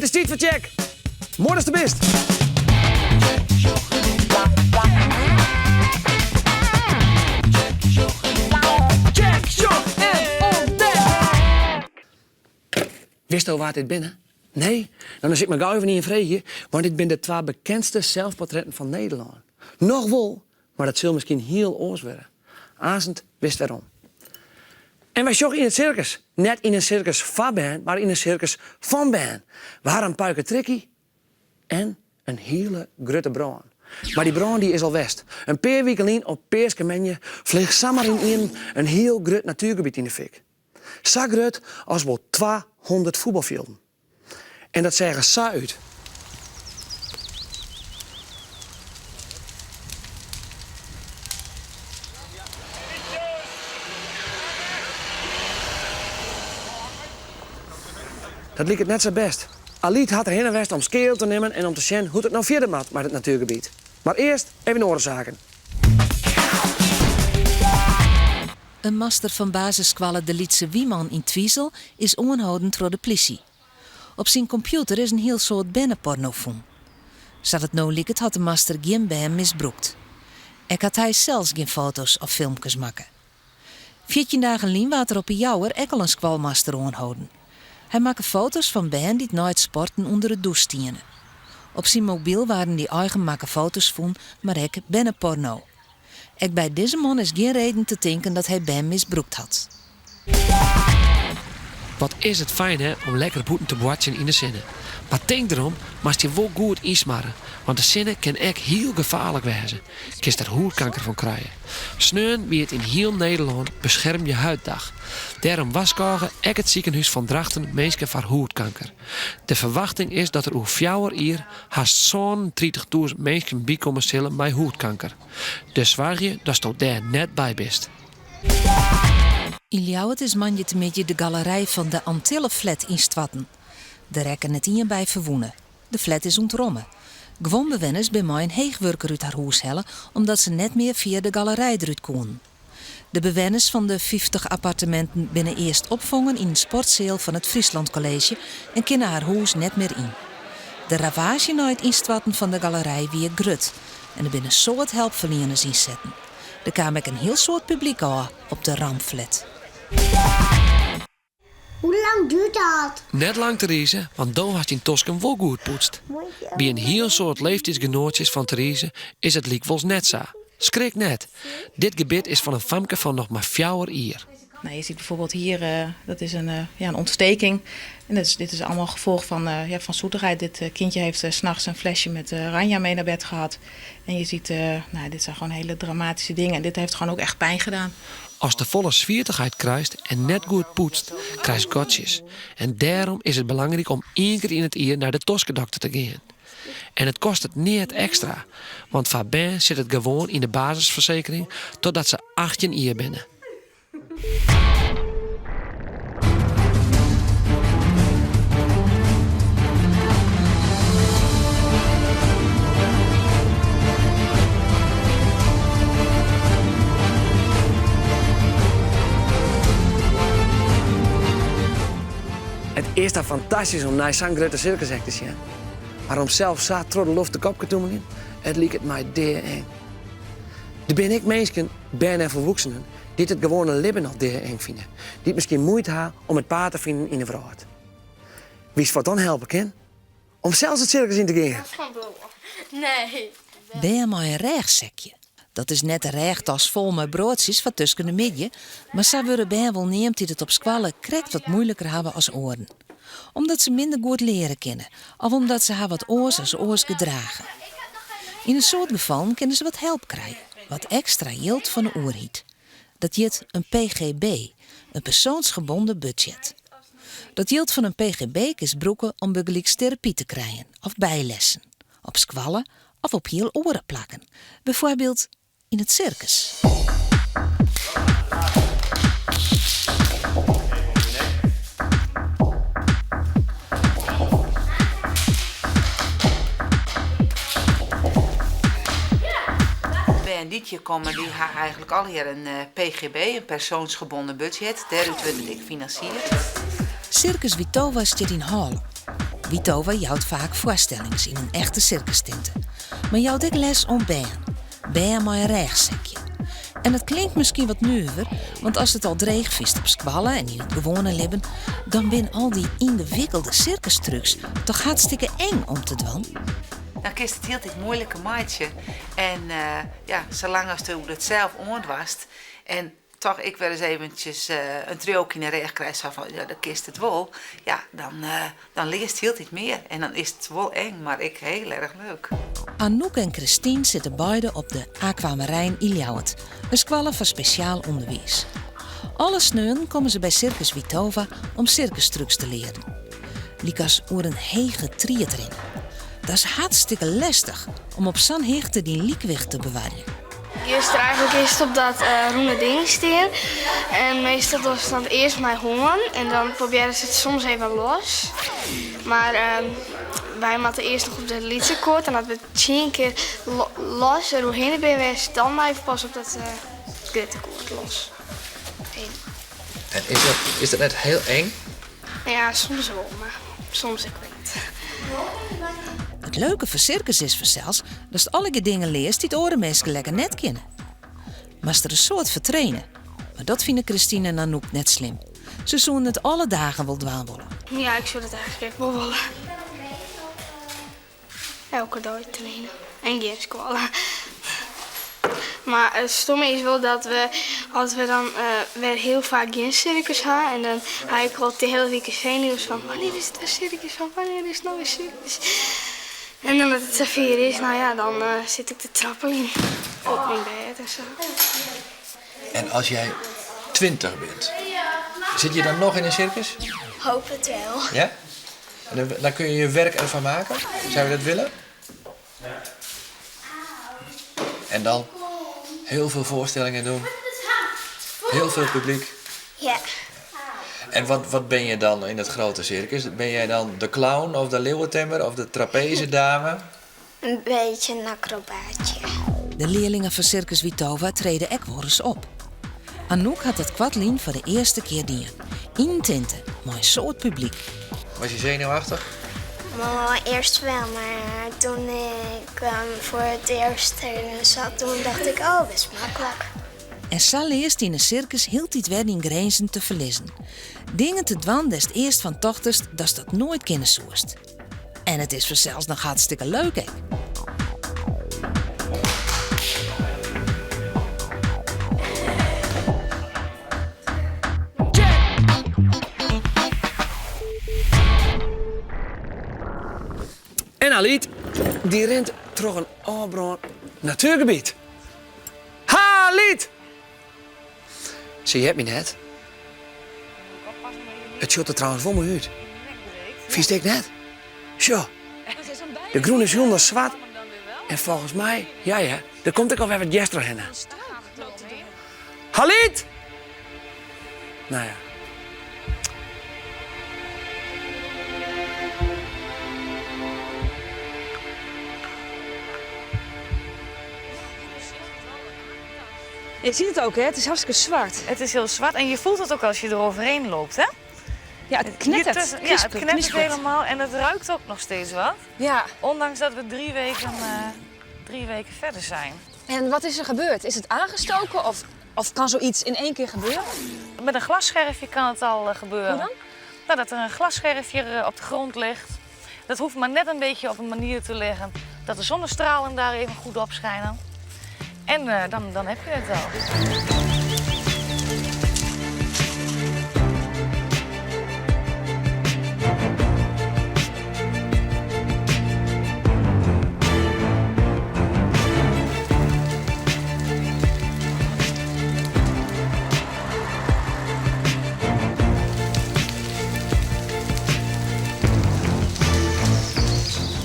Het is tijd voor check. Mooi is de best. Check, shock en ontdek. Wist je waar dit binnen? Nee? Dan zit ik me gauw even niet in vrede, want dit zijn de 2 bekendste zelfportretten van Nederland. Nog wel, maar dat zal misschien heel oors worden. Azend wist waarom. En wij zochten in het circus. Net in een circus van Ben, maar in een circus van Ben. We hadden een puiken trikkie en een hele grote brand. Maar die brand die is al west. Een paar weken alleen op Peerskamenje vliegt samen in een heel groot natuurgebied in de fik. Zo groot als wel 200 voetbalvelden. En dat zeggen ze uit. Dat liep het net zo best. Aliet had er heen en west om skeel te nemen en om te zien hoe het nou verder moet met het natuurgebied. Maar eerst even de oorzaken. Een master van basisschool De Lietse Wieman in Twiesel is onhoudend door de politie. Op zijn computer is een heel soort bennenporno van. Zat het nou lieket had de master geen bij hem misbruikt. Ik had hij zelfs geen foto's of filmpjes maken. 14 dagen lien water op een jouwer ek al een squalmaster onhouden. Hij maakte foto's van bijen die nooit sporten onder het douche stienen. Op zijn mobiel waren die eigen maken foto's van, maar ik bennenporno. Ik bij deze man is geen reden te denken dat hij Ben misbruikt had. Wat is het fijn hè, om lekker boeten te watchen in de zinnen. Maar denk erom, maar je wel goed insmarren. Want de zinnen kan echt heel gevaarlijk wezen. Je er hoedkanker van krijgen. Sneun wie het in heel Nederland bescherm je huiddag. Daarom waskogen ek het ziekenhuis van Drachten mensen voor hoedkanker. De verwachting is dat er over 4 jaar haast zo'n 30.000 mensen bijkomen zullen met hoedkanker. Dus zwaar je dat je daar net bij bent. In Ljouwert is manje te beetje de galerij van de Antille-flat in Stwatten. De rekken het in bij verwoenen. De flat is ontrommen. Gewoon bewoners bij mij een heegwerker uit haar huis hellen, omdat ze net meer via de galerij eruit konden. De bewoners van de 50 appartementen binnen eerst opvangen in een sportzeel van het Friesland College en kunnen haar huis net meer in. De ravage naar het instwatten van de galerij weer grut en er binnen soort helpverleners inzetten. Er kwam ook een heel soort publiek aan op de rampflat. Hoe lang duurt dat? Net lang Therese, want dan had je in Tosken wel goed poetst. Bij een heel soort leeftijdsgenootjes van Therese is het likwijls net zo. Schrik net. Dit gebied is van een famke van nog maar 4 jaar. Nou, je ziet bijvoorbeeld hier, dat is een ontsteking. En dit is allemaal gevolg van zoetigheid. Dit kindje heeft 's nachts een flesje met ranja mee naar bed gehad. En je ziet, dit zijn gewoon hele dramatische dingen. En dit heeft gewoon ook echt pijn gedaan. Als de volle zwiertigheid krijgt en net goed poetst, krijgt gotjes. En daarom is het belangrijk om 1 keer in het jaar naar de Toskedokter te gaan. En het kost het niet extra, want voor Ben zit het gewoon in de basisverzekering totdat ze 18 jaar binnen. Het is dan fantastisch om naar zo'n grote circus te zien. Maar om zelf zo door de lucht de kop te doen, het liep het mij deer eng. Er ben ik mensen, ben en volwassenen, die het gewone leven nog deer eng vinden. Die misschien moeite hebben om het paard te vinden in de vrouw. Wie is wat dan helpen kan? Om zelfs het circus in te gaan. Nee. Ben je maar een rechtsekje. Dat is net een rechttas vol met broodjes van tussen de midden, maar ze worden ben wel neemt die het op squallen krekt wat moeilijker hebben als oren. Omdat ze minder goed leren kennen, of omdat ze haar wat oors als oors gedragen. In een soort geval kunnen ze wat help krijgen, wat extra yield van de oorhiet. Dat heet een PGB, een persoonsgebonden budget. Dat yield van een PGB is broeken om begelijks therapie te krijgen, of bijlessen, op squallen of op heel oren plakken. Bijvoorbeeld in het circus. En dit jaar komen die eigenlijk al hier een PGB, een persoonsgebonden budget. Daaruit wordt het ik financierd. Circus Vitova staat in Haarlem. Wietova jouwt vaak voorstellings in een echte circustinte. Maar jouwt ook les om bijen. Bijen met een rechtsekje. En het klinkt misschien wat nuver, want als het al dreig vist op squallen en in het gewone leven, dan ben al die ingewikkelde circustrucs toch hartstikke eng om te doen. Dan is het heel tijd moeilijke maatje. En ja, zolang als je het zelf ontwast en toch ik wel eens eventjes een triook in de reg krijg van ja, dan kist het wel. Ja, dan leest heel iets meer en dan is het wel eng, maar ik heel erg leuk. Anouk en Christine zitten beide op de Aquamarijn in Ljouwert, een squalle van speciaal onderwijs. Alle sneun komen ze bij Circus Wietova om circustrucs te leren. Likas oer een hege triet erin. Dat is hartstikke lastig om op zo'n heegte die liekwicht te bewaren. Eerst eigenlijk is op dat groene ding staan. En meestal was het dan eerst mijn honden. En dan proberen ze het soms even los. Maar wij moeten eerst nog op de liedsekoord. En dat we 10 keer los er doorheen ben geweest, dan maar even pas op dat gitterkoord los. En is dat net heel eng? Ja, soms wel, maar soms ik weet niet. Het leuke van circus is zelfs dat je alle dingen leest die het orenmensen lekker net kennen. Maar ze er een soort vertrainen. Maar dat vinden Christine en Anouk net slim. Ze zoenen het alle dagen wel dwaanbollen. Ja, ik zou het eigenlijk wel willen. Elke dag trainen. En geen squallen. Maar het stomme is wel dat als we dan weer heel vaak geen circus gaan. En dan ga ik wel de hele week zenuws van wanneer is het een circus? Van wanneer is het nou een circus? En dan dat het zo 4 is, nou ja, dan zit ik te trappen in. Op mijn bed en zo. En als jij 20 bent, zit je dan nog in een circus? Hoop het wel. Ja? En dan kun je je werk ervan maken? Zou je dat willen? En dan heel veel voorstellingen doen. Heel veel publiek. Ja. En wat ben je dan in het grote circus? Ben jij dan de clown of de leeuwentemmer of de trapezedame? Een beetje een acrobaatje. De leerlingen van Circus Wietova treden ook wel eens op. Anouk had het kwadlien voor de eerste keer dien. In tinte, maar een soort publiek. Was je zenuwachtig? Maar eerst wel, maar toen ik voor het eerst erin zat, toen dacht ik, oh, best makkelijk. En zal eerst in een circus hield dit weer in grenzen te verliezen. Dingen te dwan des het eerst van tochtest dat dat nooit kennen soest. En het is vanzelfs nog hartstikke leuk, hè? En Aliet, die rent terug een afbrand natuurgebied. Ha, Aliet! Zie je het me net? Het shot er trouwens voor me uit. Vies ik net? Zo. De groene is zonder zwart. En volgens mij, ja, er komt ik alweer wat gisteren heen. Aliet! Nou ja. Je ziet het ook, hè? Het is hartstikke zwart. Het is heel zwart en je voelt het ook als je eroverheen loopt, hè? Ja, het knettert. Ja, het knettert helemaal en het ruikt ook nog steeds wat. Ja. Ondanks dat we 3 weken verder zijn. En wat is er gebeurd? Is het aangestoken of kan zoiets in één keer gebeuren? Met een glasscherfje kan het al gebeuren. Hoe dan? Nou, dat er een glasscherfje op de grond ligt. Dat hoeft maar net een beetje op een manier te liggen dat de zonnestralen daar even goed op schijnen. En dan heb je het wel.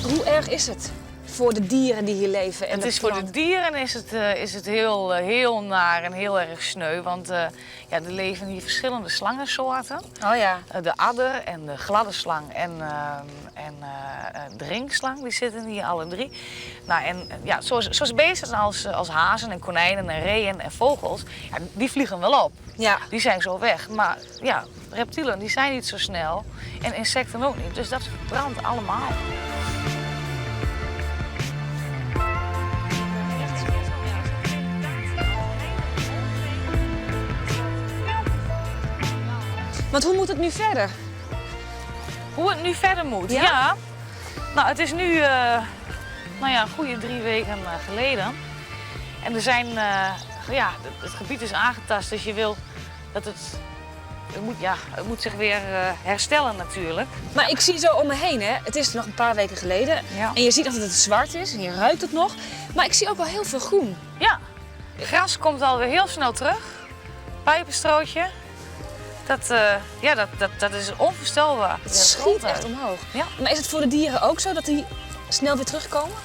Hoe erg is het voor de dieren die hier leven? En Het is voor de dieren is het heel naar en heel erg sneu. Want ja, er leven hier verschillende slangensoorten. Oh ja. De adder en de gladde slang en de ringslang, die zitten hier alle 3. Nou, en ja, zoals beesten als hazen en konijnen en reeën en vogels, ja, die vliegen wel op. Ja. Die zijn zo weg. Maar ja, reptielen die zijn niet zo snel en insecten ook niet. Dus dat verbrandt allemaal. Want hoe moet het nu verder? Hoe het nu verder moet? Ja? Ja. Nou, het is nu een goede 3 weken geleden. En er zijn, het gebied is aangetast, dus je wil dat het moet zich weer herstellen natuurlijk. Maar ik zie zo om me heen, hè. Het is nog een paar weken geleden. Ja. En je ziet dat het zwart is en je ruikt het nog. Maar ik zie ook wel heel veel groen. Ja, gras komt alweer heel snel terug. Pijpenstrootje. Dat is onvoorstelbaar. Het schiet echt omhoog. Ja. Maar is het voor de dieren ook zo dat die snel weer terugkomen?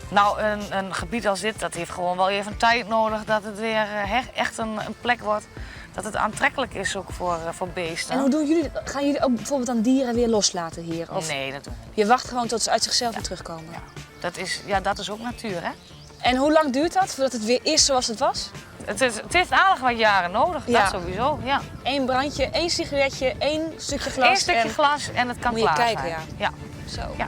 Nou, een gebied als dit, dat heeft gewoon wel even tijd nodig dat het weer echt een plek wordt. Dat het aantrekkelijk is ook voor beesten. En hoe doen jullie dat? Gaan jullie ook bijvoorbeeld dan dieren weer loslaten hier? Of Nee, dat doen we niet. je wacht gewoon tot ze uit zichzelf weer terugkomen? Ja. Dat is ook natuur, hè? En hoe lang duurt dat voordat het weer is zoals het was? Het heeft aardig wat jaren nodig, Ja. dat sowieso. Ja. 1 brandje, 1 sigaretje, 1 stukje glas. 1 stukje glas en het kan moet je klaar kijken, zijn. ja. Ja. Zo. Ja.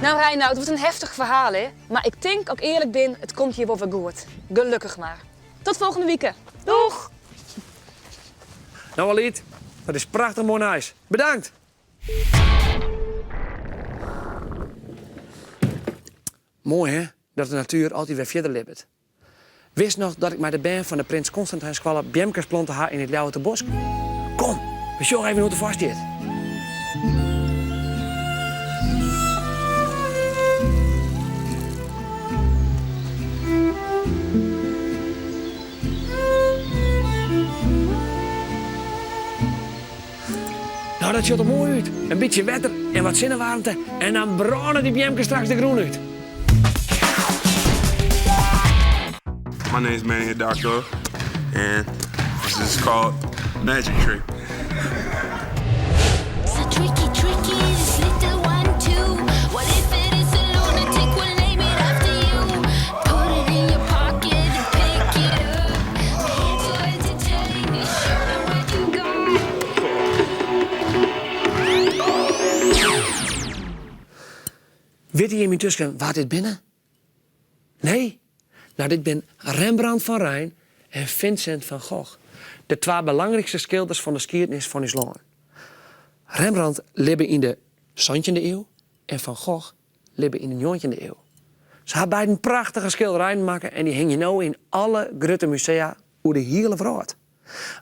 Nou Reinoud, het wordt een heftig verhaal, hè? Maar ik denk ook eerlijk ben, het komt hier wel weer goed. Gelukkig maar. Tot volgende week. Doeg! Nou Walid, dat is prachtig mooi huis. Bedankt! Mooi hè, dat de natuur altijd weer verder libbert. Wist nog dat ik met de band van de Prins Constantijn squallen bjemkers planten haar in het Ljouwerte Bosk? Kom, we zien even hoe het vast zit. Nou, dat ziet er mooi uit. Een beetje wetter en wat zinnenwarmte. En dan branden die bjemkers straks de groen uit. My name is Manny Doctor, and this is called Magic Trick. It's a tricky, this little one too. What if it is a lunatic? We'll name it after you. Put it in your pocket and pick it up. So entertaining, show me where you go. Weet je intussen waar dit binnen? Nee? Nou, dit ben Rembrandt van Rijn en Vincent van Gogh. De 2 belangrijkste schilders van de geschiedenis van ons land. Rembrandt leefde in de 17e eeuw en Van Gogh leefde in de 19e eeuw. Ze hebben beiden prachtige schilderijen maken en die hang je nou in alle grote musea over de hele wereld.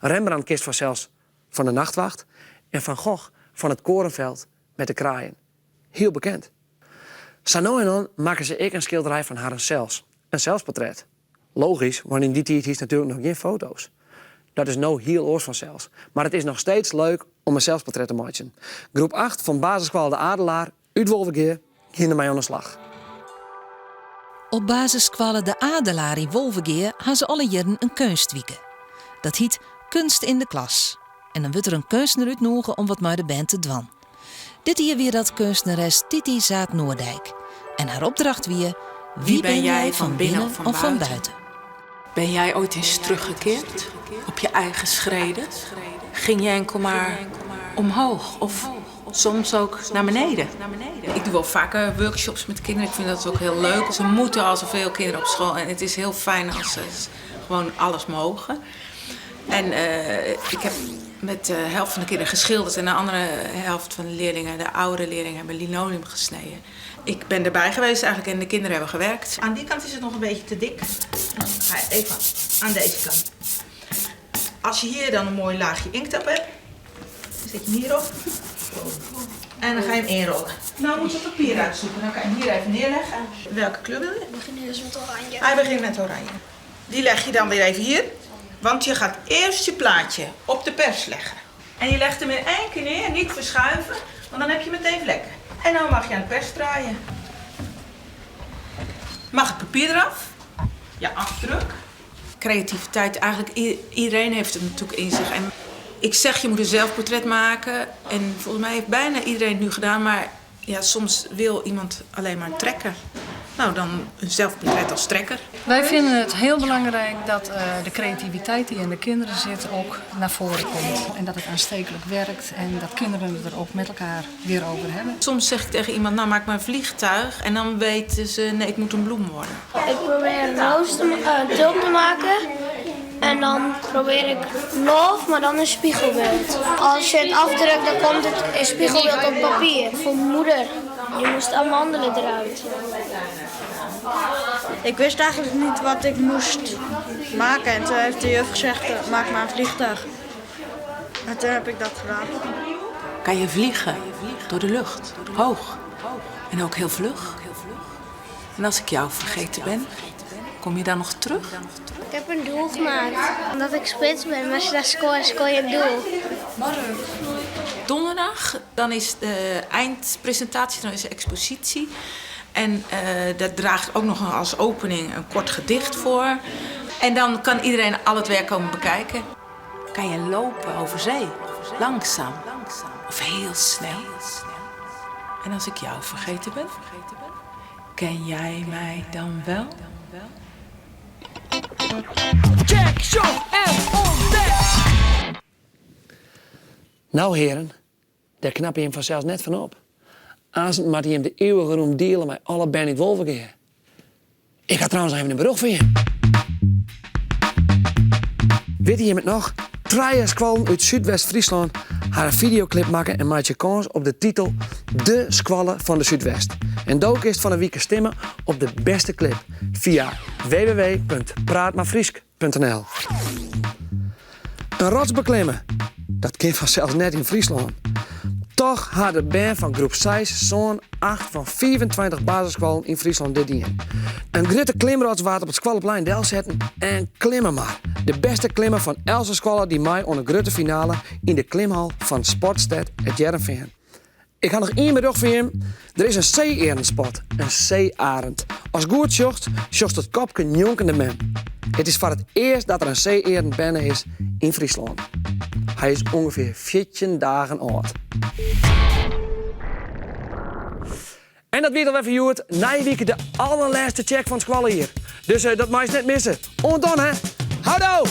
Rembrandt kiest vanzelfs van de Nachtwacht en Van Gogh van het Korenveld met de kraaien. Heel bekend. Zo nou en dan maken ze ook een schilderij van haar zelfs. Een zelfsportret. Logisch, want in die tijd is natuurlijk nog geen foto's. Dat is nou heel oors vanzelfs. Maar het is nog steeds leuk om een zelfsportret te maken. Groep 8 van basisschool De Adelaar uit Wolvengeer ging ermee aan de slag. Op basisschool De Adelaar in Wolvengeer hebben ze alle jaren een kunstwieke. Dat heet Kunst in de Klas. En dan wordt er een kunstenaar uitnodigen om wat met de band te doen. Dit hier weer dat kunstenares Titi Zaat-Noordijk. En haar opdracht weer: wie ben jij van binnen of van buiten? Ben jij ooit eens teruggekeerd op je eigen schreden? Ging je enkel maar omhoog of soms ook naar beneden? Ik doe wel vaker workshops met kinderen. Ik vind dat ook heel leuk. Ze moeten al zoveel kinderen op school. En het is heel fijn als ze gewoon alles mogen. En ik heb met de helft van de kinderen geschilderd. En de andere helft van de leerlingen, de oudere leerlingen, hebben linoleum gesneden. Ik ben erbij geweest eigenlijk en de kinderen hebben gewerkt. Aan die kant is het nog een beetje te dik. Dan ga je even aan deze kant. Als je hier dan een mooi laagje inkt op hebt, dan zet je hem hierop. En dan ga je hem inrollen. Nou moet je het papier uitzoeken. Dan kan je hem hier even neerleggen. Welke kleur wil je? Ik begin dus met oranje. Hij begint met oranje. Die leg je dan weer even hier. Want je gaat eerst je plaatje op de pers leggen. En je legt hem in 1 keer neer, niet verschuiven, want dan heb je meteen vlekken. En dan mag je aan de pers draaien. Mag het papier eraf? Je afdruk. Creativiteit, eigenlijk iedereen heeft het natuurlijk in zich. En ik zeg, je moet een zelfportret maken. En volgens mij heeft bijna iedereen het nu gedaan. Maar ja, soms wil iemand alleen maar een trekker. Nou, dan een zelfportret als trekker. Wij vinden het heel belangrijk dat de creativiteit die in de kinderen zit ook naar voren komt. En dat het aanstekelijk werkt en dat kinderen het er ook met elkaar weer over hebben. Soms zeg ik tegen iemand, nou maak maar een vliegtuig. En dan weten ze, nee, het moet een bloem worden. Ik probeer een roos tulp te maken. En dan probeer ik love, maar dan een spiegelbeeld. Als je het afdrukt, dan komt het een spiegelbeeld op papier. Voor moeder, je moest amandelen eruit. Ik wist eigenlijk niet wat ik moest maken. En toen heeft de juf gezegd, maak maar een vliegtuig. En toen heb ik dat gedaan. Kan je vliegen door de lucht, hoog en ook heel vlug. En als ik jou vergeten ben, kom je dan nog terug? Ik heb een doel gemaakt. Omdat ik spits ben, maar als je daar scoort, scoor je het doel. Donderdag, dan is de eindpresentatie, dan is de expositie. En daar draag ik ook nog als opening een kort gedicht voor. En dan kan iedereen al het werk komen bekijken. Kan je lopen over zee, langzaam of heel snel? En als ik jou vergeten ben, ken jij mij dan wel? Check, show en ontdek! Nou heren, daar knap je hem vanzelfs net van op. Aanzend moet hij hem de eeuwige roem delen met alle Bernard Wolvergeer. Ik ga trouwens even een bericht voor je. Weet je het nog? 3 squallen uit Zuidwest-Friesland haar een videoclip maken en maak je kans op de titel De Squallen van de Zuidwest. En ook is van een week stemmen op de beste clip via www.praatmaarfriesk.nl. Een rots beklimmen, dat kind vanzelfs net in Friesland. Toch had de band van groep 6 zo'n 8 van 24 basisscholen in Friesland dit jaar. Een grote klimrots waard op het Squalleplein Del zetten en klimmen maar. De beste klimmer van Else Squallen die mij onder grote finale in de klimhal van Sportstad het Jereveen. Ik ga nog 1 bericht voor je. Er is een zeearenspot, een zeearend. Als goed zocht het kopje jonkende man. Het is voor het eerst dat er een zeearend binnen is in Friesland. Hij is ongeveer 14 dagen oud. En dat weet al even Joert. Na je week de allerlaatste check van Squallen hier. Dus dat mag je net missen. Ondan hè. Houdo!